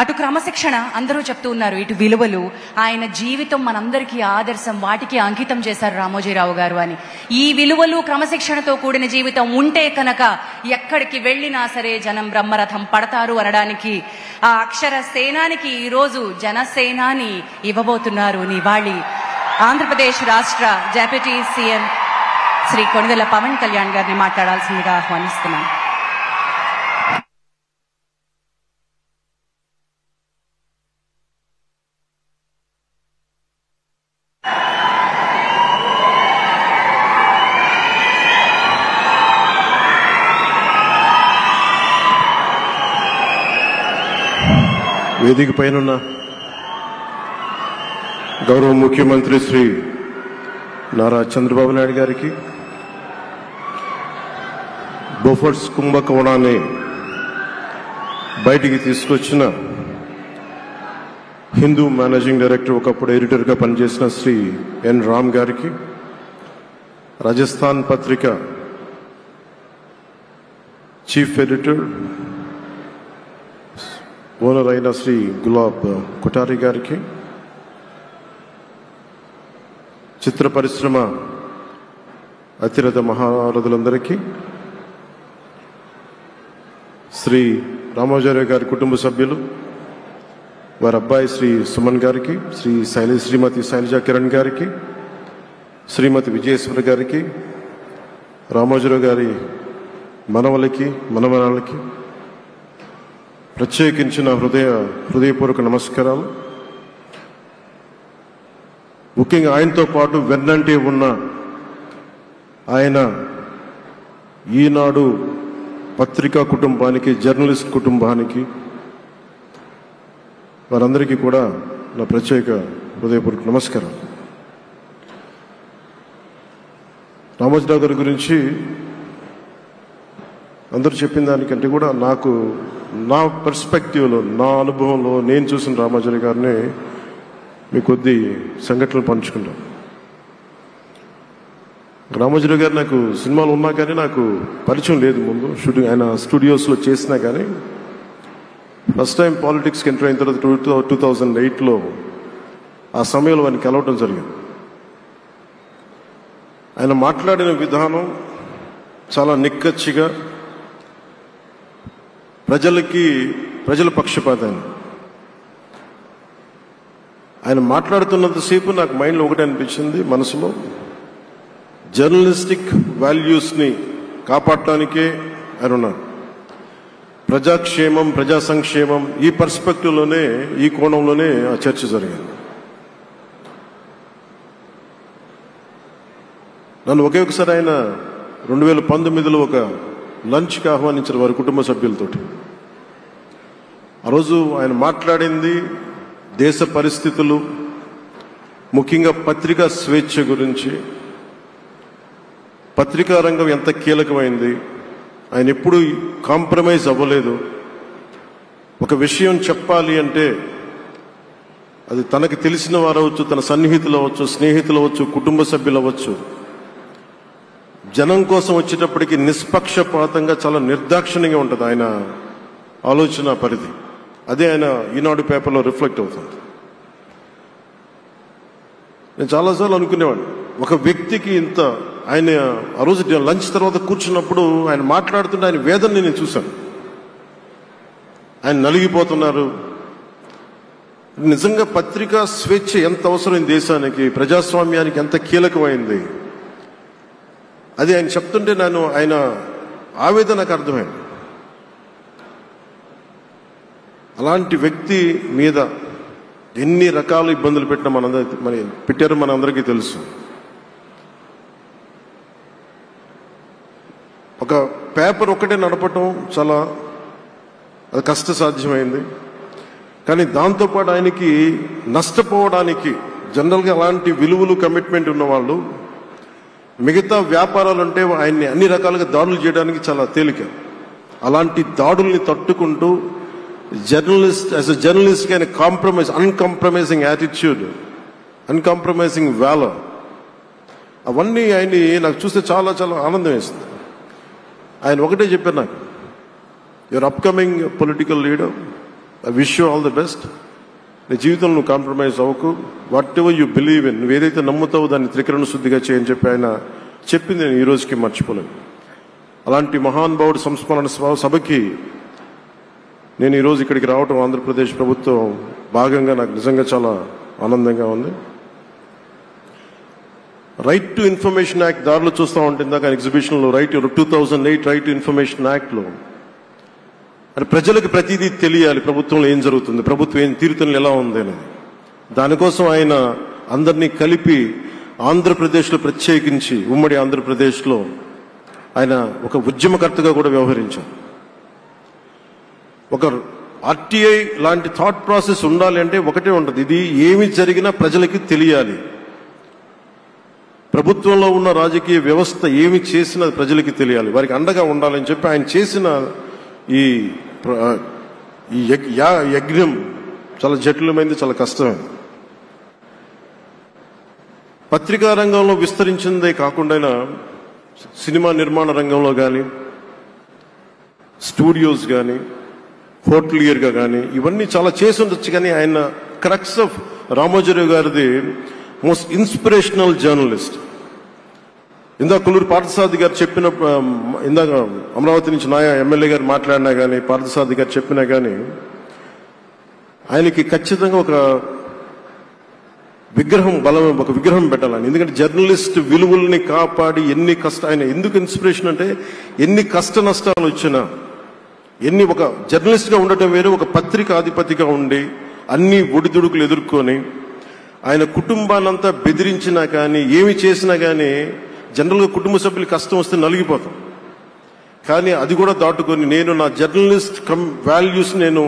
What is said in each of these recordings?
అటు క్రమశిక్షణ అందరూ చెప్తూ ఉన్నారు, ఇటు విలువలు. ఆయన జీవితం మనందరికీ ఆదర్శం, వాటికి అంకితం చేశారు రామోజీరావు గారు అని. ఈ విలువలు క్రమశిక్షణతో కూడిన జీవితం ఉంటే కనుక ఎక్కడికి వెళ్ళినా సరే జనం బ్రహ్మరథం పడతారు అనడానికి ఆ అక్షర సేనానికి ఈరోజు జనసేనాని ఇవ్వబోతున్నారు నివాళి. ఆంధ్రప్రదేశ్ రాష్ట్ర డిప్యూటీ సీఎం శ్రీ కొణిదెల పవన్ కళ్యాణ్ గారిని మాట్లాడాల్సిందిగా ఆహ్వానిస్తున్నాను. వేదిక పైన గౌరవ ముఖ్యమంత్రి శ్రీ నారా చంద్రబాబు నాయుడు గారికి, బోఫోర్స్ కుంభకోణాన్ని బయటికి తీసుకొచ్చిన హిందూ మేనేజింగ్ డైరెక్టర్, ఒకప్పుడు ఎడిటర్గా పనిచేసిన శ్రీ ఎన్ రామ్ గారికి, రాజస్థాన్ పత్రిక చీఫ్ ఎడిటర్ ఓనర్ అయిన శ్రీ గులాబ్ కొఠారి గారికి, చిత్ర పరిశ్రమ అతిరథ మహారథులందరికీ, శ్రీ రామోజీరావు గారి కుటుంబ సభ్యులు, వారి అబ్బాయి శ్రీ సుమన్ గారికి, శ్రీమతి శైలజా కిరణ్ గారికి, శ్రీమతి విజయేశ్వరి గారికి, రామోజీరావు గారి మనవలకి మనవరాలకి ప్రత్యేకించిన హృదయపూర్వక నమస్కారాలు. ముఖ్యంగా ఆయనతో పాటు వెన్నంటే ఉన్న ఆయన ఈనాడు పత్రికా కుటుంబానికి, జర్నలిస్ట్ కుటుంబానికి, వారందరికీ కూడా నా ప్రత్యేక హృదయపూర్వక నమస్కారం. రామోజీరావు గారి గురించి అందరూ చెప్పిన దానికంటే కూడా నాకు నా పర్స్పెక్టివ్లో, నా అనుభవంలో నేను చూసిన రామోజీరావు గారిని మీ కొద్ది సంఘటనలు పంచుకున్నాను. రామోజీరావు గారు నాకు సినిమాలు ఉన్నా కానీ నాకు పరిచయం లేదు. ముందు షూటింగ్ ఆయన స్టూడియోస్లో చేసినా కానీ ఫస్ట్ టైం పాలిటిక్స్కి ఎంటర్ అయిన తర్వాత 2008లో ఆ సమయంలో ఆయన కలవటం జరిగింది. ఆయన మాట్లాడిన విధానం చాలా నిక్కచ్చిగా, ప్రజల పక్షపాతాన్ని. ఆయన మాట్లాడుతున్నంతసేపు నాకు మైండ్లో ఒకటే అనిపించింది, మనసులో జర్నలిస్టిక్ వాల్యూస్ని కాపాడటానికే ఆయన ఉన్నారు. ప్రజాక్షేమం, ప్రజా సంక్షేమం, ఈ పర్స్పెక్టివ్లోనే, ఈ కోణంలోనే ఆ చర్చ జరిగింది. నన్ను ఒకసారి ఆయన 2019లో ఒక లంచ్కి ఆహ్వానించారు వారి కుటుంబ సభ్యులతోటి. ఆ రోజు ఆయన మాట్లాడింది దేశ పరిస్థితులు, ముఖ్యంగా పత్రికా స్వేచ్ఛ గురించి, పత్రికా రంగం ఎంత కీలకమైంది. ఆయన ఎప్పుడూ కాంప్రమైజ్ అవ్వలేదు. ఒక విషయం చెప్పాలి అంటే అది తనకు తెలిసిన వారు అవ్వచ్చు, తన సన్నిహితులు అవ్వచ్చు, స్నేహితులు అవ్వచ్చు, కుటుంబ సభ్యులు అవ్వచ్చు, జనం కోసం వచ్చేటప్పటికి నిష్పక్షపాతంగా చాలా నిర్దాక్షిణ్యంగా ఉంటుంది ఆయన ఆలోచన పరిధి. అదే ఆయన ఈనాడు పేపర్లో రిఫ్లెక్ట్ అవుతుంది. నేను చాలాసార్లు అనుకునేవాడిని, ఒక వ్యక్తికి ఇంత, ఆయన ఆ రోజు లంచ్ తర్వాత కూర్చున్నప్పుడు ఆయన మాట్లాడుతుంటే ఆయన వేదనని నేను చూశాను. ఆయన నలిగిపోతున్నారు. నిజంగా పత్రికా స్వేచ్ఛ ఎంత అవసరం దేశానికి, ప్రజాస్వామ్యానికి ఎంత కీలకమైంది, అది ఆయన చెప్తుంటే ఆయన ఆవేదన నాకు అర్థమైంది. అలాంటి వ్యక్తి మీద ఎన్ని రకాల ఇబ్బందులు పెట్టారో మనందరికీ తెలుసు. ఒక పేపర్ ఒకటే నడపటం చాలా అది కష్టసాధ్యమైంది. కానీ దాంతోపాటు ఆయనకి నష్టపోవడానికి, జనరల్గా అలాంటి విలువలు, కమిట్మెంట్ ఉన్నవాళ్ళు మిగతా వ్యాపారాలు అంటే ఆయన్ని అన్ని రకాలుగా దాడులు చేయడానికి చాలా తేలిక. అలాంటి దాడుల్ని తట్టుకుంటూ యాజ్ ఎ జర్నలిస్ట్ ఆయన అన్కాంప్రమైజింగ్ యాటిట్యూడ్, అన్కాంప్రమైజింగ్ వాలర్, అవన్నీ ఆయన్ని నాకు చూస్తే చాలా చాలా ఆనందం వేస్తుంది. ఆయన ఒకటే చెప్పారు నాకు, your upcoming political leader, I wish you all the best. నీ జీవితంలో నువ్వు కాంప్రమైజ్ అవ్వకు. What ever you believe in, నువ్వు ఏదైతే నమ్ముతావో దాన్ని త్రికరణ శుద్ధిగా చేయని చెప్పి ఆయన చెప్పింది నేను ఈ రోజుకి మర్చిపోలేను. అలాంటి మహానుభావుడు సంస్మరణ సభకి నేను ఈరోజు ఇక్కడికి రావటం ఆంధ్రప్రదేశ్ ప్రభుత్వం భాగంగా నాకు నిజంగా చాలా ఆనందంగా ఉంది. రైట్ టు ఇన్ఫర్మేషన్ యాక్ట్ దారిలో చూస్తూ ఉంటుంది దాకా ఎగ్జిబిషన్లో 2008 రైట్ టు ఇన్ఫర్మేషన్ యాక్ట్లో అంటే ప్రజలకు ప్రతిదీ తెలియాలి, ప్రభుత్వంలో ఏం జరుగుతుంది, ప్రభుత్వం ఏం తీరుతలు ఎలా ఉంది అనేది. దానికోసం ఆయన అందరినీ కలిపి ఆంధ్రప్రదేశ్లో ప్రత్యేకించి ఉమ్మడి ఆంధ్రప్రదేశ్లో ఆయన ఒక ఉద్యమకర్తగా కూడా వ్యవహరించారు. ఒక ఆర్టీఐ లాంటి థాట్ ప్రాసెస్ ఉండాలి అంటే ఒకటే ఉంటుంది, ఇది ఏమి జరిగినా ప్రజలకి తెలియాలి. ప్రభుత్వంలో ఉన్న రాజకీయ వ్యవస్థ ఏమి చేసినా ప్రజలకి తెలియాలి, వారికి అండగా ఉండాలని చెప్పి ఆయన చేసిన ఈ యజ్ఞం చాలా జటిలమైంది, చాలా కష్టమైంది. పత్రికా రంగంలో విస్తరించిందే కాకుండా సినిమా నిర్మాణ రంగంలో కానీ, స్టూడియోస్ కానీ, హోటలియర్గా కానీ ఇవన్నీ చాలా చేసి ఉండొచ్చు. కానీ ఆయన క్రక్స్ ఆఫ్ రామోజీరావు గారిది మోస్ట్ ఇన్స్పిరేషనల్ జర్నలిస్ట్. ఇందాక కొల్లూరు పార్థసారథి గారు చెప్పిన, ఇందాక అమరావతి నుంచి నాయ ఎమ్మెల్యే గారు మాట్లాడినా కానీ, పార్థసారథి గారు చెప్పినా కానీ ఆయనకి ఖచ్చితంగా ఒక విగ్రహం పెట్టాలని. ఎందుకంటే జర్నలిస్ట్ విలువల్ని కాపాడి ఆయన ఎందుకు ఇన్స్పిరేషన్ అంటే ఎన్ని కష్ట నష్టాలు వచ్చినా, ఒక జర్నలిస్ట్ గా ఉండటం వేరు, ఒక పత్రిక అధిపతిగా ఉండి అన్ని ఒడిదుడుకులు ఎదుర్కొని ఆయన కుటుంబాన్నంతా బెదిరించినా కానీ ఏమి చేసినా కానీ జనరల్గా కుటుంబ సభ్యులు కష్టం వస్తే నలిగిపోతాం. కానీ అది కూడా దాటుకొని నేను నా జర్నలిస్ట్ వాల్యూస్ నేను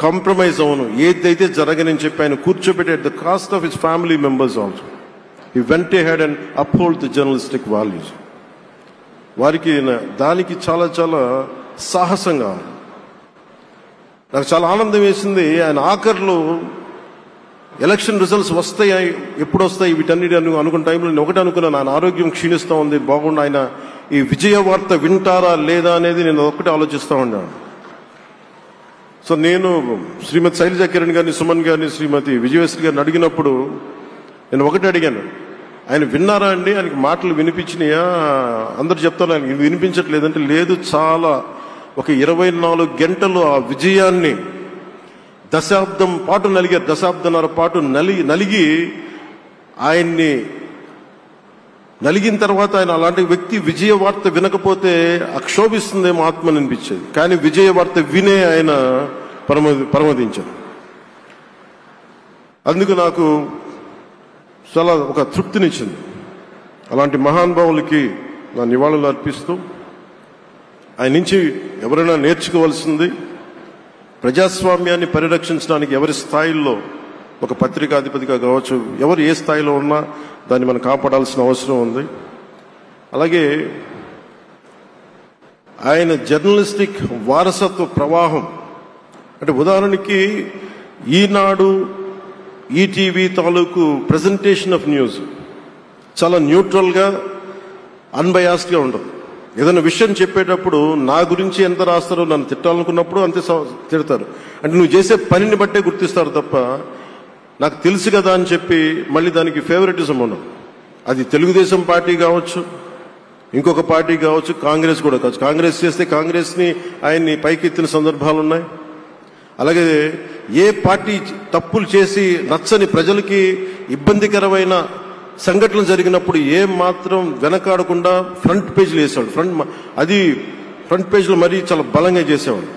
కాంప్రమైజ్ అవును, ఏదైతే జరగనని చెప్పి ఆయన కూర్చోబెట్టి at the cost of his family members also he vent ahead and uphold the journalistic values. వారికి దానికి చాలా చాలా సాహసంగా నాకు చాలా ఆనందం వేసింది. ఆయన ఆఖర్లో ఎలక్షన్ రిజల్ట్స్ వస్తాయి, ఎప్పుడు వస్తాయి వీటన్నిటి అనుకున్న టైంలో నేను ఒకటి అనుకున్నాను, ఆయన ఆరోగ్యం క్షీణిస్తూ ఉంది, బాగుండు, ఆయన ఈ విజయ వార్త వింటారా లేదా అనేది నేను ఒకటి ఆలోచిస్తూ ఉన్నాను. సో నేను శ్రీమతి శైలజా కిరణ్ గారిని, సుమన్ గారిని, శ్రీమతి విజయశ్రీ గారిని అడిగినప్పుడు నేను ఒకటి అడిగాను, ఆయన విన్నారా అండి, ఆయనకి మాటలు వినిపించినాయా? అందరు చెప్తాను ఆయనకి వినిపించట్లేదంటే లేదు, చాలా ఒక 24 గంటలు ఆ విజయాన్ని దశాబ్దం పాటు నలిగారు, దశాబ్దన్నర పాటు నలిగి ఆయన్ని నలిగిన తర్వాత ఆయన అలాంటి వ్యక్తి విజయ వార్త వినకపోతే అక్షోభిస్తుందేమో ఆత్మని అనిపించేది. కానీ విజయ వార్త వినే ఆయన పరమదించారు. అందుకు నాకు చాలా ఒక తృప్తినిచ్చింది. అలాంటి మహానుభావులకి నా నివాళులు అర్పిస్తూ ఆయన నుంచి ఎవరైనా నేర్చుకోవాల్సింది ప్రజాస్వామ్యాన్ని పరిరక్షించడానికి ఎవరి స్థాయిల్లో ఒక పత్రికాధిపతిగా కావచ్చు, ఎవరు ఏ స్థాయిలో ఉన్నా దాన్ని మనం కాపాడాల్సిన అవసరం ఉంది. అలాగే ఆయన జర్నలిస్టిక్ వారసత్వ ప్రవాహం అంటే ఉదాహరణకి ఈనాడు, ఈటీవీ తాలూకు ప్రెజెంటేషన్ ఆఫ్ న్యూస్ చాలా న్యూట్రల్గా, అన్బయాస్డ్గా ఉండదు. ఏదైనా విషయం చెప్పేటప్పుడు నా గురించి ఎంత రాస్తారో, నన్ను తిట్టాలనుకున్నప్పుడు అంతే తిడతారు. అంటే నువ్వు చేసే పనిని బట్టే గుర్తిస్తారు తప్ప నాకు తెలుసు కదా అని చెప్పి మళ్ళీ దానికి ఫేవరెటిజం ఉండదు. అది తెలుగుదేశం పార్టీ కావచ్చు, ఇంకొక పార్టీ కావచ్చు, కాంగ్రెస్ కూడా కావచ్చు. కాంగ్రెస్ చేస్తే కాంగ్రెస్ని ఆయన్ని పైకెత్తిన సందర్భాలు ఉన్నాయి. అలాగే ఏ పార్టీ తప్పులు చేసి నచ్చని ప్రజలకి ఇబ్బందికరమైన సంఘటనలు జరిగినప్పుడు ఏం మాత్రం వెనకాడకుండా ఫ్రంట్ పేజీలు వేసేవాడు. ఫ్రంట్ పేజీలో మరీ చాలా బలంగా చేసేవాడు.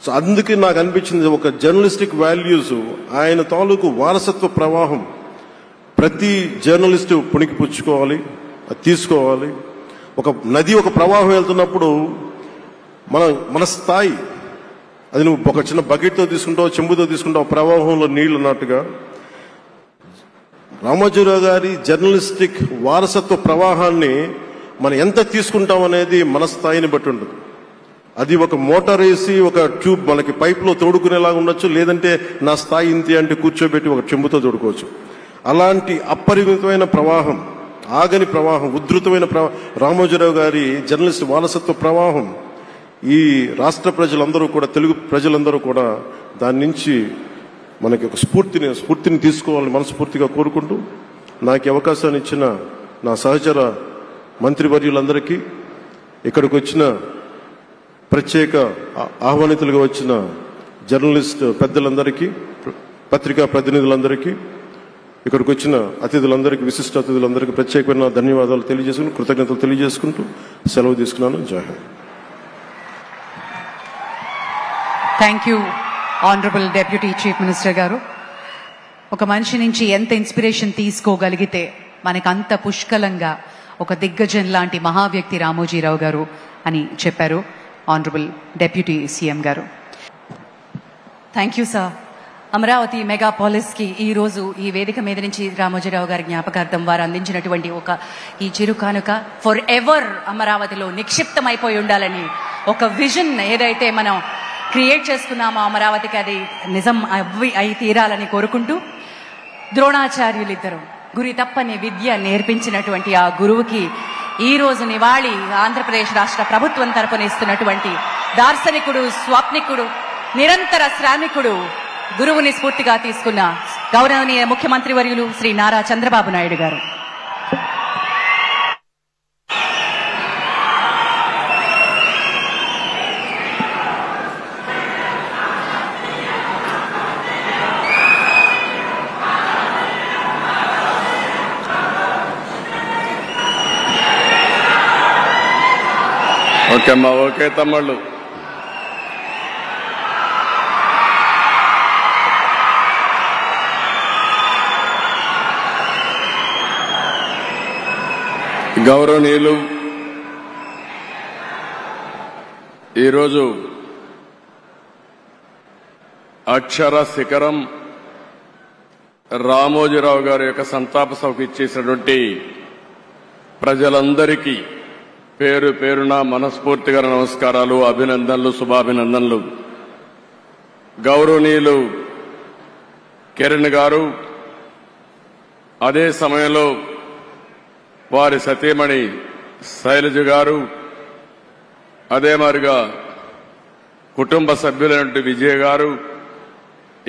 సో అందుకే నాకు అనిపించింది ఒక జర్నలిస్టిక్ వాల్యూస్, ఆయన తాలూకు వారసత్వ ప్రవాహం ప్రతి జర్నలిస్టు పుణికి పుచ్చుకోవాలి, అది తీసుకోవాలి. ఒక నది ఒక ప్రవాహం వెళ్తున్నప్పుడు మన స్థాయి, అది నువ్వు ఒక చిన్న బకెట్తో తీసుకుంటావు, చెంబుతో తీసుకుంటావు, ప్రవాహంలో నీళ్లు అన్నట్టుగా రామోజీరావు గారి జర్నలిస్టిక్ వారసత్వ ప్రవాహాన్ని మనం ఎంత తీసుకుంటాం అనేది మన స్థాయిని బట్టి ఉంటుంది. అది ఒక మోటార్ వేసి ఒక ట్యూబ్ మనకి పైప్లో తోడుకునేలాగా ఉండొచ్చు, లేదంటే నా స్థాయి ఇంతే అంటే కూర్చోబెట్టి ఒక చెంబుతో తోడుకోవచ్చు. అలాంటి అపరిమితమైన ప్రవాహం, ఆగని ప్రవాహం, ఉధృతమైన రామోజీరావు గారి జర్నలిస్ట్ వారసత్వ ప్రవాహం ఈ రాష్ట్ర ప్రజలందరూ కూడా, తెలుగు ప్రజలందరూ కూడా దాని నుంచి మనకి ఒక స్ఫూర్తిని తీసుకోవాలని మనస్ఫూర్తిగా కోరుకుంటూ నాకు అవకాశాన్ని ఇచ్చిన నా సహచర మంత్రివర్యులందరికీ, ఇక్కడికి వచ్చిన ప్రత్యేక ఆహ్వానితులుగా వచ్చిన జర్నలిస్ట్ పెద్దలందరికీ, పత్రికా ప్రతినిధులందరికీ, ఇక్కడికి వచ్చిన అతిథులందరికీ, విశిష్ట అతిథులందరికీ ప్రత్యేకమైన ధన్యవాదాలు తెలియజేసుకుని, కృతజ్ఞతలు తెలియజేసుకుంటూ సెలవు తీసుకున్నాను. జై Hind. Thank you honourable deputy chief minister గారు. ఒక మనిషి నుంచి ఎంత ఇన్స్పిరేషన్ తీసుకోగలిగితే మనకంత పుష్కలంగా ఒక దిగ్గజం లాంటి మహావ్యక్తి రామోజీరావు గారు అని చెప్పారు ఆనరబుల్ డెప్యూటీ సీఎం గారు. Thank you sir. Amaravati megapolis కి ఈ రోజు ఈ వేదిక మీద నుంచి రామోజీరావు గారి జ్ఞాపకార్థం వారు అందించినటువంటి ఈ చిరు కానుక ఫర్ ఎవర్ అమరావతిలో నిక్షిప్తమైపోయి ఉండాలని ఒక విజన్ ఏదైతే మనం క్రియేట్ చేసుకున్నామో అమరావతికి అది నిజం అయి తీరాలని కోరుకుంటూ, ద్రోణాచార్యులిద్దరు గురి తప్పని విద్య నేర్పించినటువంటి ఆ గురువుకి ఈ రోజు నివాళి ఆంధ్రప్రదేశ్ రాష్ట్ర ప్రభుత్వం తరపున ఇస్తున్నటువంటి దార్శనికుడు, స్వాప్నికుడు, నిరంతర శ్రామికుడు, గురువుని స్ఫూర్తిగా తీసుకున్న గౌరవనీయ ముఖ్యమంత్రి వర్యులు శ్రీ నారా చంద్రబాబు నాయుడు గారు. ఓకే అమ్మా, ఓకే తమ్ముళ్ళు. గౌరవనీయులు, ఈరోజు అక్షర శిఖరం రామోజీరావు గారి యొక్క సంతాప సభకు ఇచ్చేసినటువంటి ప్రజలందరికీ పేరు పేరున మనస్ఫూర్తిగా నమస్కారాలు, అభినందనలు, శుభాభినందనలు. గౌరవనీయులు కిరణ్ గారు, అదే సమయంలో వారి సతీమణి శైలజ గారు, అదే మాదిరిగా కుటుంబ సభ్యులైనటువంటి విజయ్ గారు,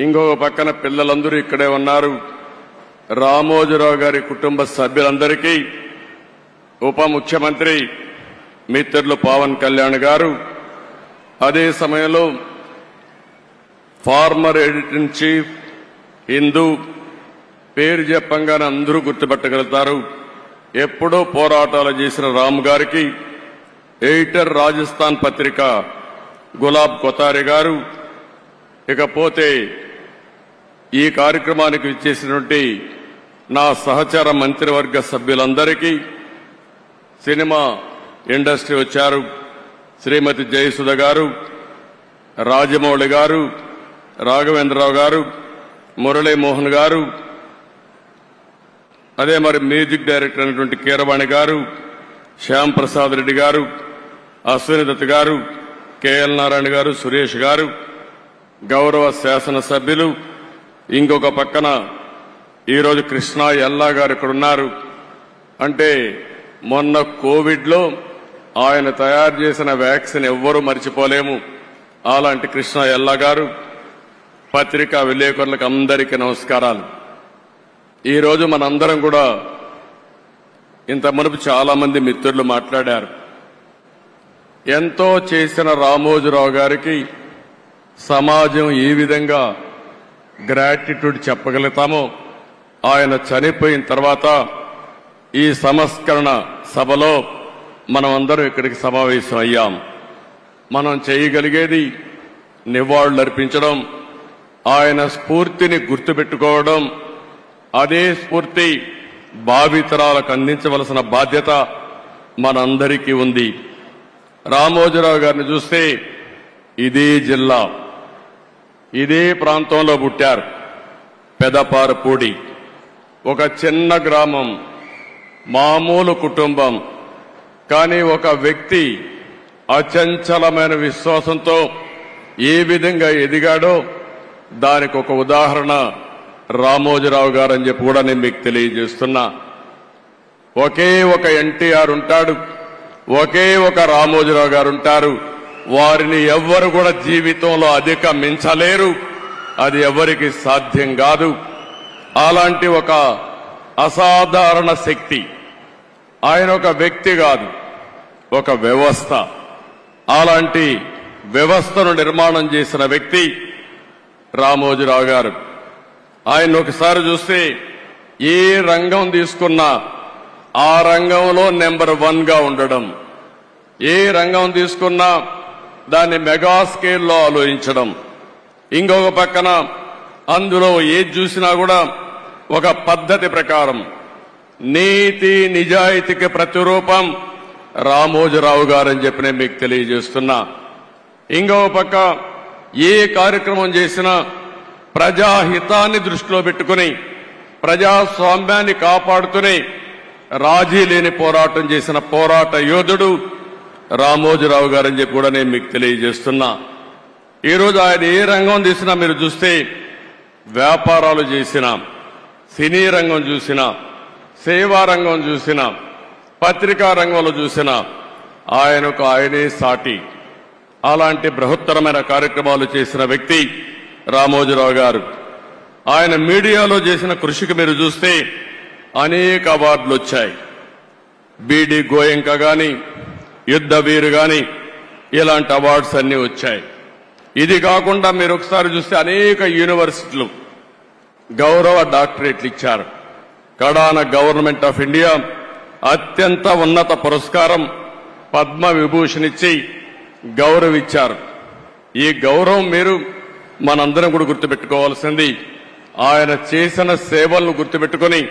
ఇంకొక పక్కన పిల్లలందరూ ఇక్కడే ఉన్నారు. రామోజీరావు గారి కుటుంబ సభ్యులందరికీ ఉప ముఖ్యమంత్రి మిత్రులు పవన్ కళ్యాణ్ గారు, అదే సమయంలో former editor in chief Hindu, పేరు చెప్పంగానే అందరూ గుర్తుపెట్టగలుగుతారు, ఎప్పుడో పోరాటాలు చేసిన రామ్ గారికి, ఎడిటర్ రాజస్థాన్ పత్రిక గులాబ్ కొతారి గారు, ఇకపోతే ఈ కార్యక్రమానికి విచ్చేసినటువంటి నా సహచర మంత్రివర్గ సభ్యులందరికీ, సినిమా ఇండస్ట్రీ వచ్చారు శ్రీమతి జయసుధ గారు, రాజమౌళి గారు, రాఘవేంద్రరావు గారు, మురళీమోహన్ గారు, అదే మరి మ్యూజిక్ డైరెక్టర్ అయినటువంటి కీరవాణి గారు, శ్యామ్ ప్రసాద్ రెడ్డి గారు, అశ్విని దత్ గారు, కేఎల్ నారాయణ గారు, సురేష్ గారు, గౌరవ శాసనసభ్యులు, ఇంకొక పక్కన ఈరోజు కృష్ణా ఎల్లా గారు ఇక్కడ ఉన్నారు. అంటే మొన్న కోవిడ్ లో ఆయన తయారు చేసిన వ్యాక్సిన్ ఎవ్వరూ మర్చిపోలేము. అలాంటి కృష్ణా ఎల్లా గారు, పత్రికా విలేకరులకు అందరికీ నమస్కారాలు. ఈరోజు మనందరం కూడా ఇంత మునుపు చాలా మంది మిత్రులు మాట్లాడారు. ఎంతో చేసిన రామోజీరావు గారికి సమాజం ఏ విధంగా గ్రాటిట్యూడ్ చెప్పగలుగుతామో, ఆయన చనిపోయిన తర్వాత ఈ సంస్కరణ సభలో మనం అందరం ఇక్కడికి సమావేశం అయ్యాం. మనం చేయగలిగేది నివాళులర్పించడం, ఆయన స్ఫూర్తిని గుర్తుపెట్టుకోవడం, అదే స్ఫూర్తి భావితరాలకు అందించవలసిన బాధ్యత మనందరికీ ఉంది. రామోజీరావు గారిని చూస్తే ఇదే జిల్లా, ఇదే ప్రాంతంలో పుట్టారు. పెదపారపూడి, ఒక చిన్న గ్రామం, మామూలు కుటుంబం. కానీ ఒక వ్యక్తి అచంచలమైన విశ్వాసంతో ఏ విధంగా ఎదిగాడో దానికి ఒక ఉదాహరణ రామోజీరావు గారు అని చెప్పి కూడా నేను మీకు తెలియజేస్తున్నా. ఒకే ఒక ఎన్టీఆర్ ఉంటాడు, ఒకే ఒక రామోజీరావు గారు ఉంటారు. వారిని ఎవ్వరు కూడా జీవితంలో అధిగమించలేరు, అది ఎవరికి సాధ్యం కాదు. అలాంటి ఒక అసాధారణ శక్తి. ఆయన ఒక వ్యక్తి కాదు, ఒక వ్యవస్థ. అలాంటి వ్యవస్థను నిర్మాణం చేసిన వ్యక్తి రామోజీరావు గారు. ఆయన ఒకసారి చూస్తే ఏ రంగం తీసుకున్నా ఆ రంగంలో నెంబర్ 1 గా ఉండడం, ఏ రంగం తీసుకున్నా దాన్ని మెగా స్కేల్లో ఆలోచించడం, ఇంకొక పక్కన అందులో ఏది చూసినా కూడా ఒక పద్ధతి ప్రకారం నీతి నిజాయితీకి ప్రతిరూపం రామోజీరావు గారని చెప్పి నేను మీకు తెలియజేస్తున్నా. ఇంకొక పక్క ఏ కార్యక్రమం చేసినా ప్రజాహితాన్ని దృష్టిలో పెట్టుకుని ప్రజాస్వామ్యాన్ని కాపాడుతూనే రాజీ లేని పోరాటం చేసిన పోరాట యోధుడు రామోజీరావు గారని చెప్పి కూడా నేను మీకు తెలియజేస్తున్నా. ఈరోజు ఆయన ఏ రంగం తీసినా మీరు చూస్తే, వ్యాపారాలు చేసినా, సినీ రంగం చూసినా, సేవా రంగం చూసినా, పత్రికా రంగంలో చూసినా ఆయనే సాటి. అలాంటి బృహత్తరమైన కార్యక్రమాలు చేసిన వ్యక్తి రామోజీరావు గారు. ఆయన మీడియాలో చేసిన కృషికి మీరు చూస్తే అనేక అవార్డులు వచ్చాయి. బీడీ గోయంక గాని, యుద్ధ వీరు గాని, ఇలాంటి అవార్డ్స్ అన్ని వచ్చాయి. ఇది కాకుండా మీరు ఒకసారి చూస్తే అనేక యూనివర్సిటీలు గౌరవ డాక్టరేట్లు ఇచ్చారు. కడాన గవర్నమెంట్ ఆఫ్ ఇండియా అత్యంత ఉన్నత పురస్కారం పద్మ విభూషణ్ ఇచ్చి గౌరవించారు. ఈ గౌరవం మీరు మనందరం కూడా గుర్తుపెట్టుకోవాల్సింది. ఆయన చేసిన సేవలను గుర్తుపెట్టుకుని,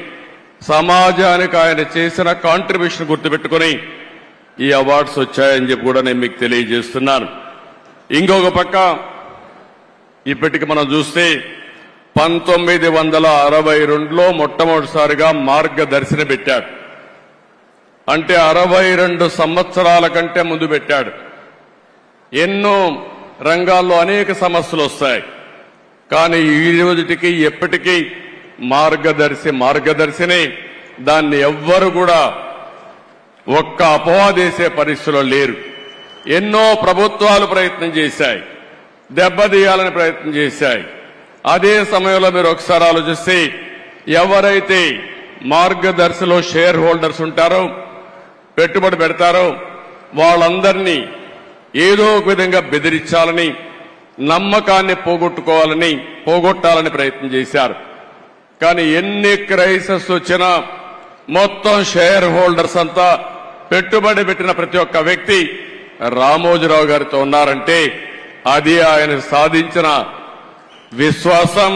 సమాజానికి ఆయన చేసిన కాంట్రిబ్యూషన్ గుర్తుపెట్టుకుని ఈ అవార్డ్స్ వచ్చాయని చెప్పి కూడా నేను మీకు తెలియజేస్తున్నాను. ఇంకొక పక్క ఇప్పటికి మనం చూస్తే 1962లో మొట్టమొదటిసారిగా మార్గదర్శిని పెట్టాడు. అంటే 62 సంవత్సరాల కంటే ముందు పెట్టాడు. ఎన్నో రంగాల్లో అనేక సమస్యలు వస్తాయి, కానీ ఈ రోజుటికి ఎప్పటికీ మార్గదర్శిని దాన్ని ఎవ్వరు కూడా ఒక్క అపవాదేసే పరిస్థితిలో లేరు. ఎన్నో ప్రభుత్వాలు ప్రయత్నం చేశాయి, దెబ్బతీయాలని ప్రయత్నం చేశాయి. అదే సమయంలో మీరు ఒకసారి ఆలోచిస్తే, ఎవరైతే మార్గదర్శిలో షేర్ హోల్డర్స్ ఉంటారో, పెట్టుబడి పెడతారో, వాళ్ళందరినీ ఏదో ఒక విధంగా బెదిరించాలని, నమ్మకాన్ని పోగొట్టాలని ప్రయత్నం చేశారు. కానీ ఎన్ని క్రైసిస్ వచ్చినా మొత్తం షేర్ హోల్డర్స్ అంతా, పెట్టుబడి పెట్టిన ప్రతి ఒక్క వ్యక్తి రామోజీరావు గారితో ఉన్నారంటే అది ఆయన సాధించిన విశ్వాసం,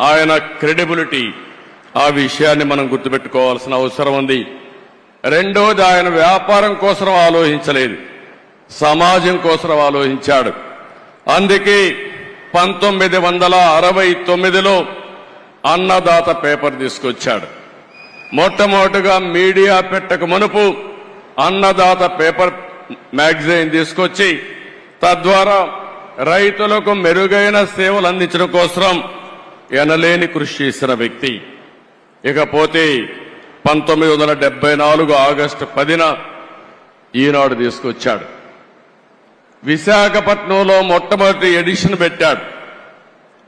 ఆయన క్రెడిబిలిటీ. ఆ విషయాన్ని మనం గుర్తుపెట్టుకోవాల్సిన అవసరం ఉంది. రెండోది, ఆయన వ్యాపారం కోసం ఆలోచించలేదు, సమాజం కోసం ఆలోచించాడు. అందుకే 1969లో అన్నదాత పేపర్ తీసుకొచ్చాడు. మొట్టమొదటిగా మీడియా పెట్టక మునుపు అన్నదాత పేపర్ మ్యాగజైన్ తీసుకొచ్చి తద్వారా రైతులకు మెరుగైన సేవలు అందించడం కోసం ఎనలేని కృషి చేసిన వ్యక్తి. ఇకపోతే 1974 ఆగస్టు 10న ఈనాడు తీసుకొచ్చాడు. విశాఖపట్నంలో మొట్టమొదటి ఎడిషన్ పెట్టాడు.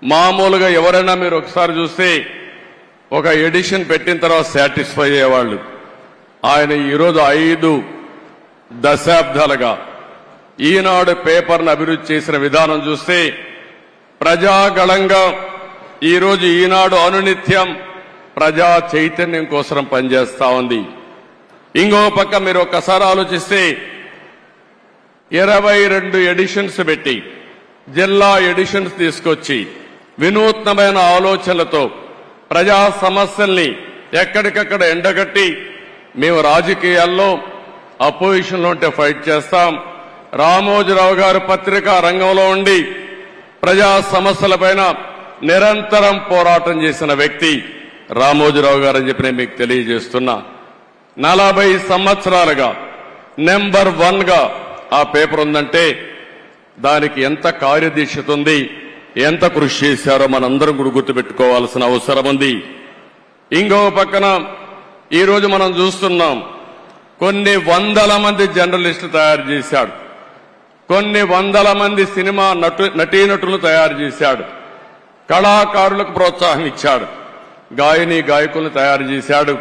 మామూలుగా ఎవరైనా మీరు ఒకసారి చూస్తే ఒక ఎడిషన్ పెట్టిన తర్వాత సాటిస్ఫై అయ్యేవాళ్ళు. ఆయన ఈరోజు 5 దశాబ్దాలుగా ఈనాడు పేపర్ను అభివృద్ధి చేసిన విధానం చూస్తే ప్రజాగళంగా ఈరోజు ఈనాడు అనునిత్యం ప్రజా చైతన్యం కోసం పనిచేస్తా ఉంది. ఇంకో పక్క మీరు ఒక్కసారి ఆలోచిస్తే 22 ఎడిషన్స్ పెట్టి, జిల్లా ఎడిషన్స్ తీసుకొచ్చి వినూత్నమైన ఆలోచనలతో ప్రజా సమస్యల్ని ఎక్కడికక్కడ ఎండగట్టి, మేము రాజకీయాల్లో అపోజిషన్లో ఉంటే ఫైట్ చేస్తాం, రామోజీరావు గారు పత్రికా రంగంలో ఉండి ప్రజా సమస్యలపైన నిరంతరం పోరాటం చేసిన వ్యక్తి రామోజీరావు గారు అని చెప్పి నేను మీకు తెలియజేస్తున్నా. 40 సంవత్సరాలుగా నెంబర్ 1 గా ఆ పేపర్ ఉందంటే దానికి ఎంత కార్యదీక్షత ఉంది, ఎంత కృషి చేశారో మనందరం కూడా గుర్తుపెట్టుకోవాల్సిన అవసరం ఉంది. ఇంకో పక్కన ఈరోజు మనం చూస్తున్నాం, కొన్ని వందల మంది జర్నలిస్టులు తయారు చేశాడు, కొన్ని వందల మంది సినిమా నటీనటులను తయారు చేశాడు. కళాకారులకు ప్రోత్సాహం ఇచ్చాడు, గాయని గాయకులను తయారు చేశాడు.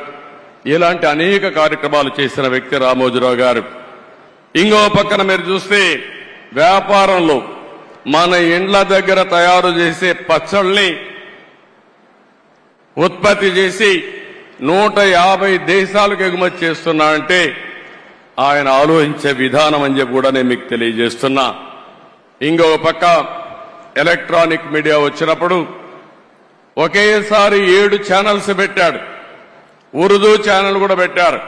ఇలాంటి అనేక కార్యక్రమాలు చేసిన వ్యక్తి రామోజీరావు గారు. ఇంకో పక్కన మీరు చూస్తే వ్యాపారంలో మన ఇండ్ల దగ్గర తయారు చేసే పచ్చళ్ళని ఉత్పత్తి చేసి 150 దేశాలకు ఎగుమతి చేస్తున్నా అంటే ఆయన ఆలోచించే విధానం అని చెప్పి కూడా నేను మీకు తెలియజేస్తున్నా. ఇంకో పక్క ఎలక్ట్రానిక్ మీడియా వచ్చినప్పుడు ఒకేసారి 7 ఛానల్స్ పెట్టాడు. ఉర్దూ ఛానల్ కూడా పెట్టారు.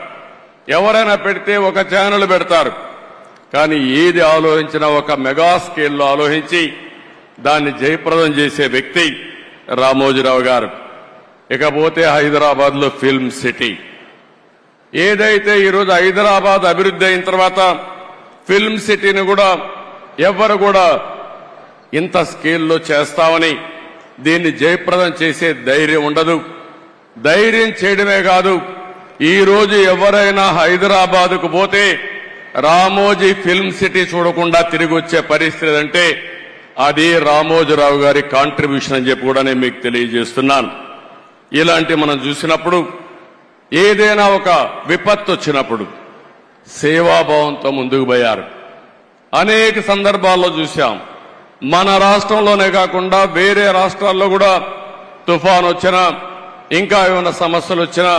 ఎవరైనా పెడితే ఒక ఛానల్ పెడతారు, కానీ ఏది ఆలోచించినా ఒక మెగా స్కేల్లో ఆలోచించి దాన్ని జయప్రదం చేసే వ్యక్తి రామోజీరావు గారు. ఇకపోతే హైదరాబాద్ లో ఫిల్మ్ సిటీ ఏదైతే ఈరోజు హైదరాబాద్ అభివృద్ధి అయిన తర్వాత ఫిల్మ్ సిటీని కూడా ఎవరు కూడా ఇంత స్కేల్లో చేస్తామని దీన్ని జయప్రదం చేసే ధైర్యం ఉండదు. ధైర్యం చేయడమే కాదు, ఈ రోజు ఎవరైనా హైదరాబాద్కు పోతే రామోజీ ఫిల్మ్ సిటీ చూడకుండా తిరిగి వచ్చే పరిస్థితి అంటే అది రామోజీరావు గారి కాంట్రిబ్యూషన్ అని చెప్పి కూడా నేను మీకు తెలియజేస్తున్నాను. ఇలాంటి మనం చూసినప్పుడు ఏదైనా ఒక విపత్తు వచ్చినప్పుడు సేవాభావంతో ముందుకు పోయారు. అనేక సందర్భాల్లో చూశాం. మన రాష్ట్రంలోనే కాకుండా వేరే రాష్ట్రాల్లో కూడా తుఫాన్ వచ్చినా ఇంకా ఏమైనా సమస్యలు వచ్చినా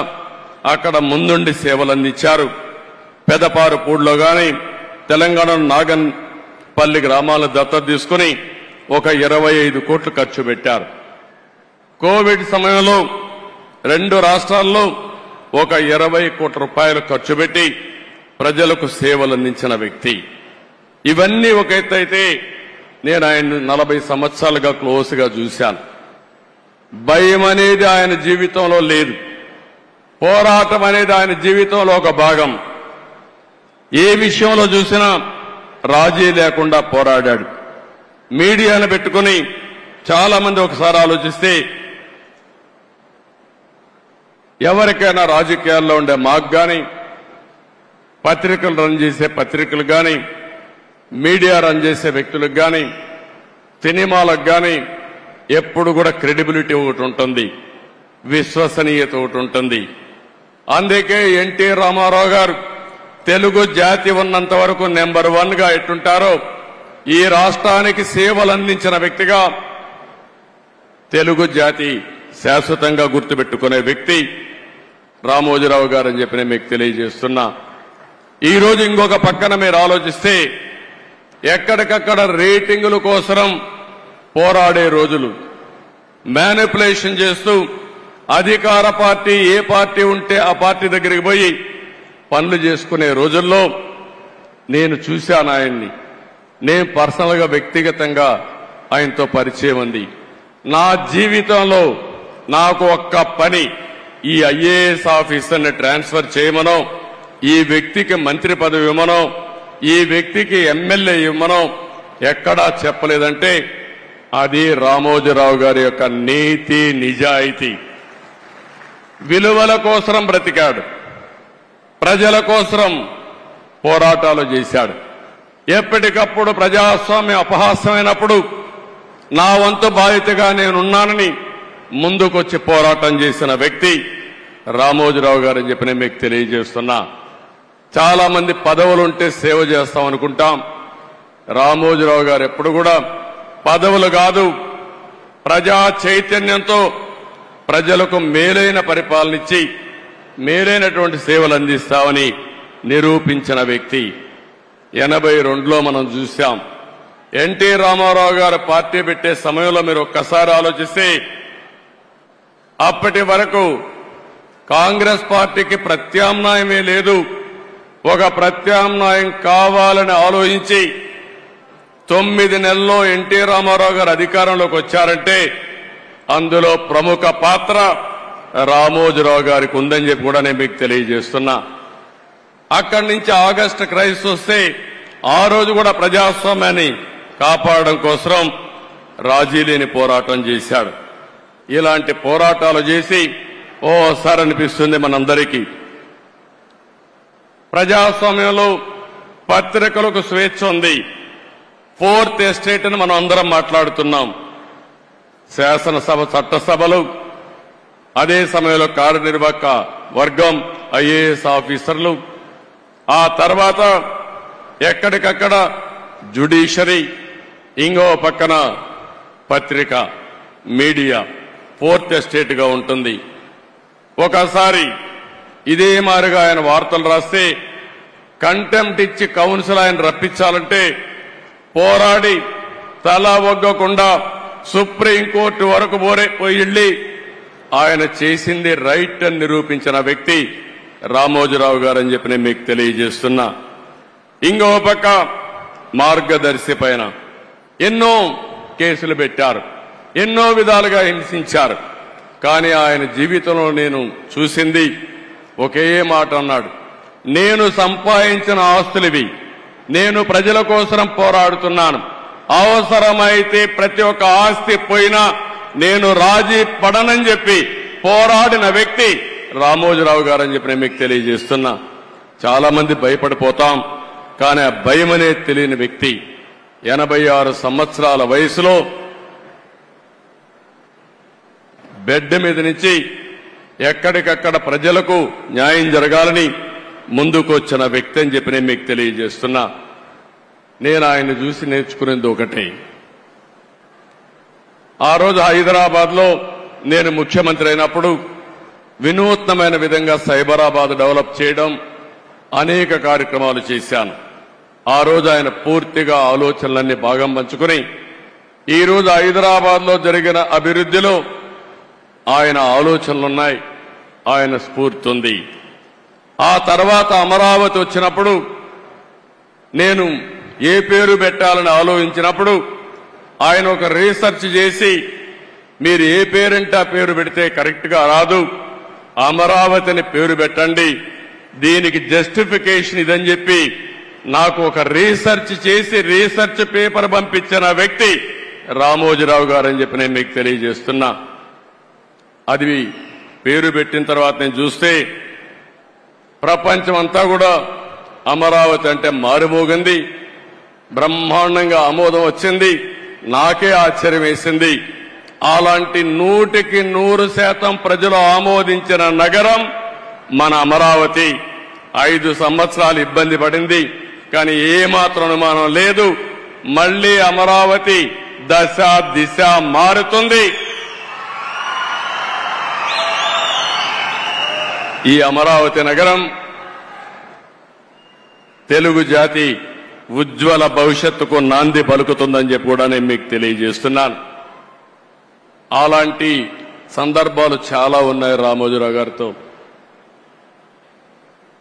అక్కడ ముందుండి సేవలు అందించారు. పెదపారుపూడిలో గాని తెలంగాణ నాగన్పల్లి గ్రామాలను దత్తత తీసుకుని ఒక 25 కోట్లు ఖర్చు పెట్టారు. కోవిడ్ సమయంలో 2 రాష్ట్రాల్లో ఒక 20 కోట్ల రూపాయలు ఖర్చు పెట్టి ప్రజలకు సేవలు అందించిన వ్యక్తి. ఇవన్నీ ఒక ఎత్తు అయితే నేను ఆయన 40 సంవత్సరాలుగా క్లోజ్గా చూశాను. భయం అనేది ఆయన జీవితంలో లేదు. పోరాటం అనేది ఆయన జీవితంలో ఒక భాగం. ఏ విషయంలో చూసినా రాజీ లేకుండా పోరాడాడు. మీడియాను పెట్టుకుని చాలా మంది ఒకసారి ఆలోచిస్తే ఎవరికైనా రాజకీయాల్లో ఉండే మాకు గాని, పత్రికలు రన్ చేసే పత్రికలు గాని, మీడియా రన్ చేసే వ్యక్తులకు గాని, సినిమాలకు గాని ఎప్పుడు కూడా క్రెడిబిలిటీ ఒకటి ఉంటుంది, విశ్వసనీయత ఒకటి ఉంటుంది. అందుకే ఎన్టీ రామారావు గారు తెలుగు జాతి ఉన్నంత వరకు నెంబర్ 1 గా ఎట్టుంటారో ఈ రాష్ట్రానికి సేవలు అందించిన వ్యక్తిగా తెలుగు జాతి శాశ్వతంగా గుర్తుపెట్టుకునే వ్యక్తి రామోజీరావు గారు అని చెప్పి నేను మీకు తెలియజేస్తున్నా. ఈ రోజు ఇంకొక పక్కన మీరు ఆలోచిస్తే ఎక్కడికక్కడ రేటింగుల కోసం పోరాడే రోజులు, మ్యానిపులేషన్ చేస్తూ అధికార పార్టీ ఏ పార్టీ ఉంటే ఆ పార్టీ దగ్గరికి పోయి పనులు చేసుకునే రోజుల్లో నేను చూశాను ఆయన్ని. నేను పర్సనల్ గా వ్యక్తిగతంగా ఆయనతో పరిచయం ఉంది. నా జీవితంలో నాకు ఒక్క పని, ఈ ఐఏఎస్ ఆఫీసర్ని ట్రాన్స్ఫర్ చేయమనో, ఈ వ్యక్తికి మంత్రి పదవి ఇవ్వమనో, ఈ వ్యక్తికి ఎమ్మెల్యే ఇవ్వమనో ఎక్కడా చెప్పలేదంటే అది రామోజీరావు గారి యొక్క నీతి నిజాయితీ. విలువల కోసం బ్రతికాడు, ప్రజల కోసం పోరాటాలు చేశాడు. ఎప్పటికప్పుడు ప్రజాస్వామ్యం అపహాస్యమైనప్పుడు నా వంతు బాధ్యతగా నేనున్నానని ముందుకొచ్చి పోరాటం చేసిన వ్యక్తి రామోజీరావు గారు అని చెప్పి నేను మీకు తెలియజేస్తున్నా. చాలా మంది పదవులుంటే సేవ చేస్తాం అనుకుంటాం. రామోజీరావు గారు ఎప్పుడు కూడా పదవులు కాదు, ప్రజా చైతన్యంతో ప్రజలకు మేలైన పరిపాలన ఇచ్చి మేలైనటువంటి సేవలు అందిస్తామని నిరూపించిన వ్యక్తి. 82లో మనం చూశాం. ఎన్టీ రామారావు గారు పార్టీ పెట్టే సమయంలో మీరు ఒక్కసారి ఆలోచిస్తే అప్పటి వరకు కాంగ్రెస్ పార్టీకి ప్రత్యామ్నాయమే లేదు. ఒక ప్రత్యామ్నాయం కావాలని ఆలోచించి 9 నెలల్లో ఎన్టీ రామారావు గారు అధికారంలోకి వచ్చారంటే అందులో ప్రముఖ పాత్ర రామోజీరావు గారికి ఉందని చెప్పి కూడా నేను మీకు తెలియజేస్తున్నా. అక్కడి నుంచి ఆగస్టు క్రైసిస్ వస్తే ఆ రోజు కూడా ప్రజాస్వామ్యాన్ని కాపాడడం కోసం రాజీ లేని పోరాటం చేశాడు. ఇలాంటి పోరాటాలు చేసి ఓసారి అనిపిస్తుంది మనందరికీ, ప్రజాస్వామ్యంలో పత్రికలకు స్వేచ్ఛ ఉంది. 4th ఎస్టేట్ అని మనం అందరం మాట్లాడుతున్నాం. శాసనసభ చట్టసభలు, అదే సమయంలో కార్యనిర్వాహక వర్గం, ఐఏఎస్ ఆఫీసర్లు, ఆ తర్వాత ఎక్కడికక్కడ జ్యుడిషియరీ, ఇంకో పక్కన పత్రిక, మీడియా, ఫోర్త్ ఎస్టేట్ గా ఉంటుంది. ఒకసారి ఇదే మారిగా ఆయన వార్తలు రాస్తే కంటెంప్ట్ ఇచ్చి కౌన్సిల్ ఆయన రప్పించాలంటే పోరాడి తల ఒగ్గకుండా సుప్రీంకోర్టు వరకు పోయి ఆయన చేసింది రైట్ అని నిరూపించిన వ్యక్తి రామోజీరావు గారు అని చెప్పి నేను మీకు తెలియజేస్తున్నా. ఇంకో పక్క మార్గదర్శి పైన ఎన్నో కేసులు పెట్టారు, ఎన్నో విధాలుగా హింసించారు. కానీ ఆయన జీవితంలో నేను చూసింది ఒకే మాట అన్నాడు, నేను సంపాదించిన ఆస్తులివి, నేను ప్రజల కోసం పోరాడుతున్నాను, అవసరమైతే ప్రతి ఒక్క ఆస్తి పోయినా నేను రాజీ పడనని చెప్పి పోరాడిన వ్యక్తి రామోజీరావు గారు అని చెప్పి నేను మీకు తెలియజేస్తున్నా. చాలా మంది భయపడిపోతాం, కానీ ఆ భయం అనేది తెలియని వ్యక్తి 86 సంవత్సరాల వయసులో బెడ్ మీద నుంచి ఎక్కడికక్కడ ప్రజలకు న్యాయం జరగాలని ముందుకు వచ్చిన వ్యక్తి అని చెప్పి నేను మీకు తెలియజేస్తున్నా. నేను ఆయన చూసి నేర్చుకునేది ఒకటే, ఆ రోజు హైదరాబాద్ లో నేను ముఖ్యమంత్రి అయినప్పుడు వినూత్నమైన విధంగా సైబరాబాద్ డెవలప్ చేయడం, అనేక కార్యక్రమాలు చేశాను. ఆ రోజు ఆయన పూర్తిగా ఆలోచనలన్నీ భాగం పంచుకుని ఈ రోజు హైదరాబాద్ లో జరిగిన అభివృద్ధిలో ఆయన ఆలోచనలున్నాయి, ఆయన స్ఫూర్తి ఉంది. ఆ తర్వాత అమరావతి వచ్చినప్పుడు నేను ఏ పేరు పెట్టాలని ఆలోచించినప్పుడు ఆయన ఒక రీసెర్చ్ చేసి మీరు ఏ పేరంటే ఆ పేరు పెడితే కరెక్ట్ గా రాదు, అమరావతిని పేరు పెట్టండి, దీనికి జస్టిఫికేషన్ ఇదని చెప్పి నాకు ఒక రీసెర్చ్ చేసి రీసెర్చ్ పేపర్ పంపించిన వ్యక్తి రామోజీరావు గారు అని చెప్పి నేను మీకు తెలియజేస్తున్నా. అది పేరు పెట్టిన తర్వాత నేను చూస్తే ప్రపంచం అంతా కూడా అమరావతి అంటే మారుమోగింది, బ్రహ్మాండంగా ఆమోదం వచ్చింది. నాకే ఆశ్చర్యం వేసింది. అలాంటి 100% ప్రజలు ఆమోదించిన నగరం మన అమరావతి. 5 సంవత్సరాలు ఇబ్బంది పడింది, కానీ ఏమాత్రం అనుమానం లేదు, మళ్లీ అమరావతి దశ దిశ మారుతుంది. ఈ అమరావతి నగరం తెలుగు జాతి ఉజ్వల భవిష్యత్తుకు నాంది పలుకుతుందని చెప్పి కూడా నేను మీకు తెలియజేస్తున్నాను. అలాంటి సందర్భాలు చాలా ఉన్నాయి రామోజీరావు గారితో.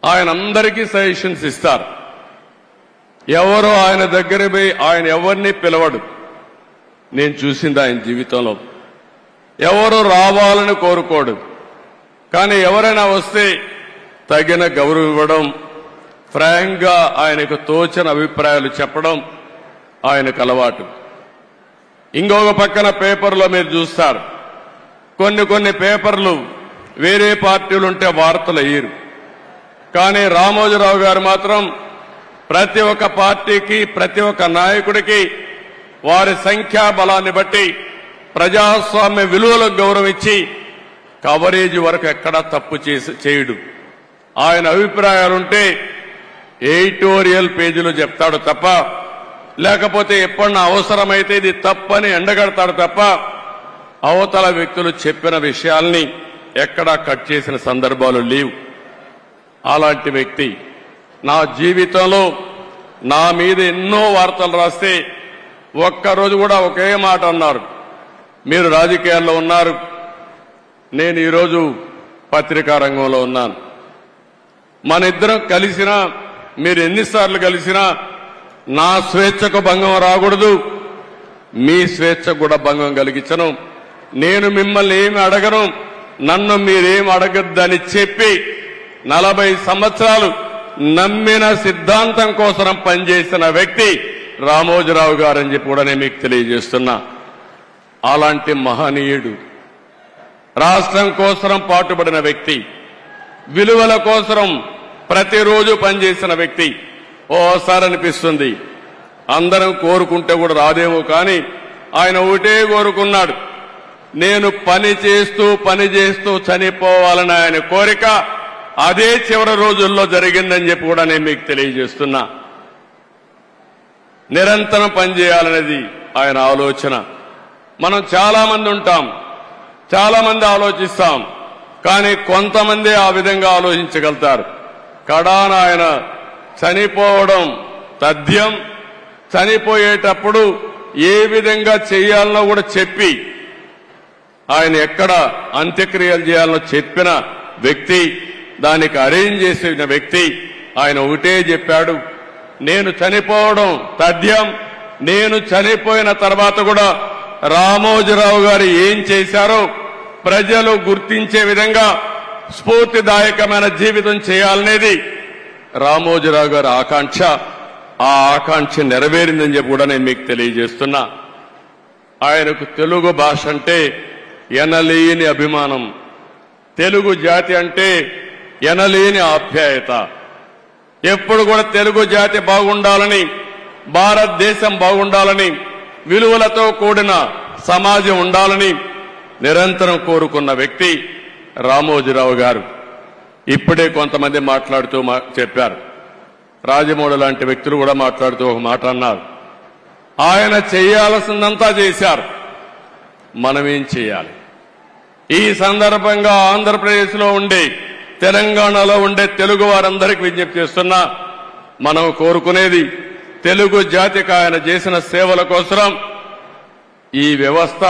ఆయన అందరికీ సజెషన్స్ ఇస్తారు. ఎవరో ఆయన దగ్గర పోయి ఆయన ఎవరిని పిలవడు. నేను చూసింది ఆయన జీవితంలో ఎవరు రావాలని కోరుకోడు, కానీ ఎవరైనా వస్తే తగిన గౌరవం ఇవ్వడం, ఫ్రాంక్ గా ఆయనకు తోచిన అభిప్రాయాలు చెప్పడం ఆయనకు అలవాటు. ఇంకొక పక్కన పేపర్లో మీరు చూస్తారు, కొన్ని పేపర్లు వేరే పార్టీలు ఉంటే వార్తలు అయ్యారు, కానీ రామోజీరావు గారు మాత్రం ప్రతి ఒక్క పార్టీకి ప్రతి ఒక్క నాయకుడికి వారి సంఖ్యాబలాన్ని బట్టి ప్రజాస్వామ్య విలువలకు గౌరవం ఇచ్చి కవరేజ్ వరకు ఎక్కడా తప్పు చేయడు. ఆయన అభిప్రాయాలుంటే ఎడిటోరియల్ పేజీలో చెప్తాడు తప్ప, లేకపోతే ఎప్పుడన్నా అవసరమైతే ఇది తప్పని ఎండగడతాడు తప్ప అవతల వ్యక్తులు చెప్పిన విషయాల్ని ఎక్కడా కట్ చేసిన సందర్భాలు లేవు. అలాంటి వ్యక్తి నా జీవితంలో నా మీద ఎన్నో వార్తలు రాస్తే ఒక్కరోజు కూడా ఒకే మాట అన్నారు, మీరు రాజకీయాల్లో ఉన్నారు, నేను ఈరోజు పత్రికా రంగంలో ఉన్నాను, మన ఇద్దరం కలిసినా మీరు ఎన్నిసార్లు కలిసినా నా స్వేచ్ఛకు భంగం రాకూడదు, మీ స్వేచ్ఛకు కూడా భంగం కలిగించను, నేను మిమ్మల్ని ఏమి అడగను, నన్ను మీరేం అడగద్దని చెప్పి 40 సంవత్సరాలు నమ్మిన సిద్ధాంతం కోసం పనిచేసిన వ్యక్తి రామోజీరావు గారని చెప్పి కూడా నేను మీకు తెలియజేస్తున్నా. అలాంటి మహనీయుడు, రాష్ట్రం కోసం పాటుపడిన వ్యక్తి, విలువల కోసం ప్రతిరోజు పనిచేసిన వ్యక్తి. ఓసారి అనిపిస్తుంది అందరం కోరుకుంటే కూడా రాదేమో, కానీ ఆయన ఒకటే కోరుకున్నాడు, నేను పని చేస్తూ చనిపోవాలని ఆయన కోరిక అదే చివరి రోజుల్లో జరిగిందని చెప్పి కూడా నేను మీకు తెలియజేస్తున్నా. నిరంతరం పనిచేయాలనేది ఆయన ఆలోచన. మనం చాలా మంది ఉంటాం, చాలా మంది ఆలోచిస్తాం, కానీ కొంతమంది ఆ విధంగా ఆలోచించగలుగుతారు. కడాన ఆయన చనిపోవడం తథ్యం. చనిపోయేటప్పుడు ఏ విధంగా చేయాలనో కూడా చెప్పి, ఆయన ఎక్కడ అంత్యక్రియలు చేయాలనో చెప్పిన వ్యక్తి, దానికి అరేంజ్ చేసిన వ్యక్తి. ఆయన ఒకటే చెప్పాడు, నేను చనిపోవడం తథ్యం, నేను చనిపోయిన తర్వాత కూడా రామోజీరావు గారు ఏం చేశారో ప్రజలు గుర్తించే విధంగా స్ఫూర్తిదాయకమైన జీవితం చేయాలనేది రామోజీరావు గారి ఆకాంక్ష. ఆ ఆకాంక్ష నెరవేరిందని చెప్పి కూడా నేను మీకు తెలియజేస్తున్నా. ఆయనకు తెలుగు భాష అంటే ఎనలేని అభిమానం, తెలుగు జాతి అంటే ఎనలేని ఆప్యాయత. ఎప్పుడు కూడా తెలుగు జాతి బాగుండాలని, భారతదేశం బాగుండాలని, విలువలతో కూడిన సమాజం ఉండాలని నిరంతరం కోరుకున్న వ్యక్తి రామోజీరావు గారు. ఇప్పుడే కొంతమంది మాట్లాడుతూ చెప్పారు, రాజమౌళి లాంటి వ్యక్తులు కూడా మాట్లాడుతూ ఒక మాట అన్నారు, ఆయన చేయాల్సిందంతా చేశారు, మనమేం చేయాలి? ఈ సందర్భంగా ఆంధ్రప్రదేశ్లో ఉండే, తెలంగాణలో ఉండే తెలుగు వారందరికీ విజ్ఞప్తి చేస్తున్నా, మనం కోరుకునేది తెలుగు జాతికి ఆయన చేసిన సేవల కోసం ఈ వ్యవస్థ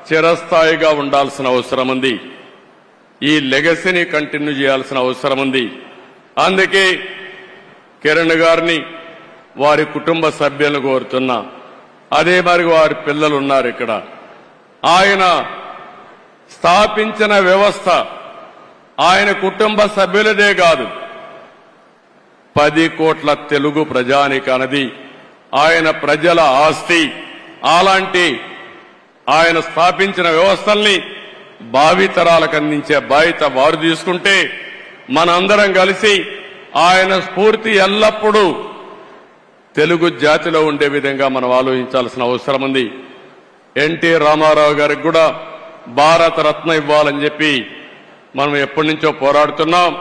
చిరస్థాయిగా ఉండాల్సిన అవసరం ఉంది. ఈ లెగసీని కంటిన్యూ చేయాల్సిన అవసరం ఉంది. అందుకే కిరణ్ గారిని, వారి కుటుంబ సభ్యులను కోరుతున్నా. అదే మరి వారి పిల్లలు ఉన్నారు ఇక్కడ. ఆయన స్థాపించిన వ్యవస్థ ఆయన కుటుంబ సభ్యులదే కాదు, 10 కోట్ల తెలుగు ప్రజానికన్నది ఆయన ప్రజల ఆస్తి. అలాంటి ఆయన స్థాపించిన వ్యవస్థల్ని భావితరాలకు అందించే బాధ్యత వారు తీసుకుంటే, మనందరం కలిసి ఆయన స్ఫూర్తి ఎల్లప్పుడూ తెలుగు జాతిలో ఉండే విధంగా మనం ఆలోచించాల్సిన అవసరం ఉంది. ఎన్టీ రామారావు గారికి కూడా భారతరత్న ఇవ్వాలని చెప్పి మనం ఎప్పటి నుంచో పోరాడుతున్నాం.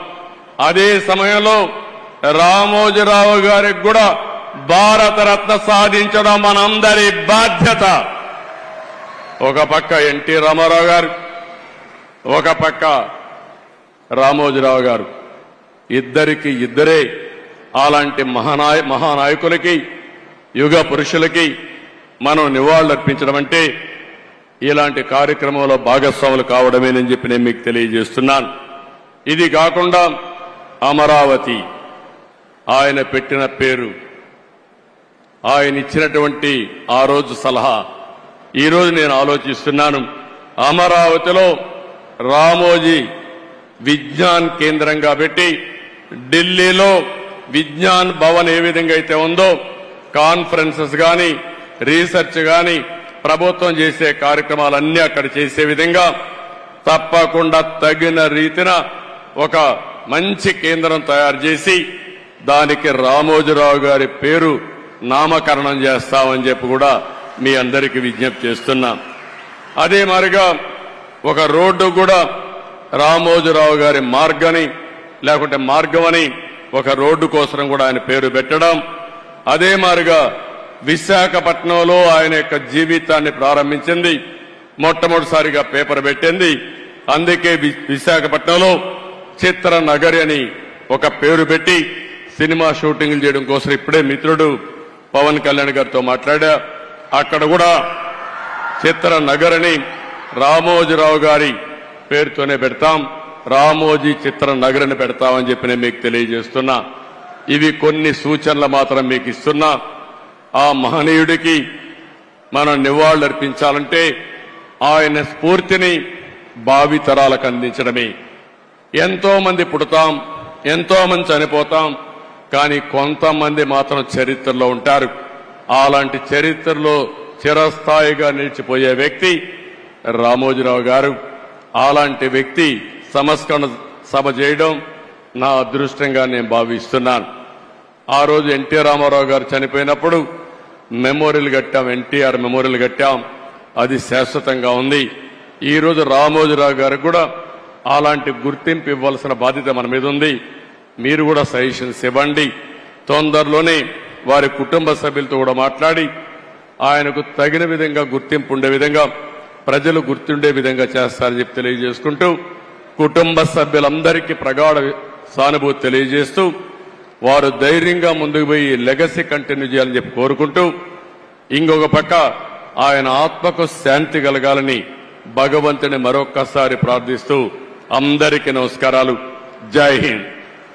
అదే సమయంలో రామోజీరావు గారికి కూడా భారతరత్న సాధించడం మనందరి బాధ్యత. ఒక పక్క ఎన్టీ రామారావు గారు, ఒక పక్క రామోజీరావు గారు, ఇద్దరికి ఇద్దరే అలాంటి మహానాయకులకి, యుగ పురుషులకి మనం నివాళులర్పించడం అంటే ఇలాంటి కార్యక్రమంలో భాగస్వాములు కావడమేనని చెప్పి నేను మీకు తెలియజేస్తున్నాను. ఇది కాకుండా అమరావతి ఆయన పెట్టిన పేరు, ఆయన ఇచ్చినటువంటి ఆ రోజు సలహా, ఈరోజు నేను ఆలోచిస్తున్నాను, అమరావతిలో రామోజీ విజ్ఞాన్ కేంద్రంగా పెట్టి, ఢిల్లీలో విజ్ఞాన్ భవన్ ఏ విధంగా అయితే ఉందో, కాన్ఫరెన్సెస్ గాని, రీసెర్చ్ గాని, ప్రభుత్వం చేసే కార్యక్రమాలన్నీ అక్కడ చేసే విధంగా తప్పకుండా తగిన రీతిన ఒక మంచి కేంద్రం తయారు చేసి దానికి రామోజీరావు గారి పేరు నామకరణం చేస్తామని చెప్పి కూడా మీ అందరికీ విజ్ఞప్తి చేస్తున్నా. అదే మాదిరిగా ఒక రోడ్డు కూడా రామోజీరావు గారి మార్గని, లేకుంటే మార్గమని ఒక రోడ్డు కోసం కూడా ఆయన పేరు పెట్టడం. అదే మాదిరిగా విశాఖపట్నంలో ఆయన యొక్క జీవితాన్ని ప్రారంభించింది, మొట్టమొదటిసారిగా పేపర్ పెట్టింది. అందుకే విశాఖపట్నంలో చిత్రనగరి అని ఒక పేరు పెట్టి సినిమా షూటింగ్లు చేయడం కోసం ఇప్పుడే మిత్రుడు పవన్ కళ్యాణ్ గారితో మాట్లాడా. అక్కడ కూడా చిత్రనగర్ అని రామోజీరావు గారి పేరుతోనే పెడతాం, రామోజీ చిత్రనగర్ అని పెడతామని చెప్పి నేను మీకు తెలియజేస్తున్నా. ఇవి కొన్ని సూచనలు మాత్రం మీకు ఇస్తున్నా. ఆ మహనీయుడికి మనం నివాళులర్పించాలంటే ఆయన స్ఫూర్తిని భావితరాలకు అందించడమే. ఎంతో మంది పుడతాం, ఎంతో మంది చనిపోతాం, కానీ కొంతమంది మాత్రం చరిత్రలో ఉంటారు. అలాంటి చరిత్రలో చిరస్థాయిగా నిలిచిపోయే వ్యక్తి రామోజీరావు గారు. అలాంటి వ్యక్తి సంస్కరణ సభ చేయడం నా అదృష్టంగా నేను భావిస్తున్నాను. ఆ రోజు ఎన్టీ రామారావు గారు చనిపోయినప్పుడు మెమోరియల్ కట్టాం, ఎన్టీఆర్ మెమోరియల్ కట్టాం. అది శాశ్వతంగా ఉంది. ఈరోజు రామోజీరావు గారికి కూడా అలాంటి గుర్తింపు ఇవ్వాల్సిన బాధ్యత మన మీద ఉంది. మీరు కూడా సజెషన్స్ ఇవ్వండి. తొందరలోనే వారి కుటుంబ సభ్యులతో కూడా మాట్లాడి ఆయనకు తగిన విధంగా గుర్తింపు ఉండే విధంగా, ప్రజలు గుర్తుండే విధంగా చేస్తారని చెప్పి తెలియజేసుకుంటూ, కుటుంబ సభ్యులందరికీ ప్రగాఢ సానుభూతి తెలియజేస్తూ, వారు ధైర్యంగా ముందుకు పోయి లెగసీ కంటిన్యూ చేయాలని చెప్పి కోరుకుంటూ, ఇంకొక పక్క ఆయన ఆత్మకు శాంతి కలగాలని భగవంతుని మరొక్కసారి ప్రార్థిస్తూ అందరికీ నమస్కారాలు. జై హింద్.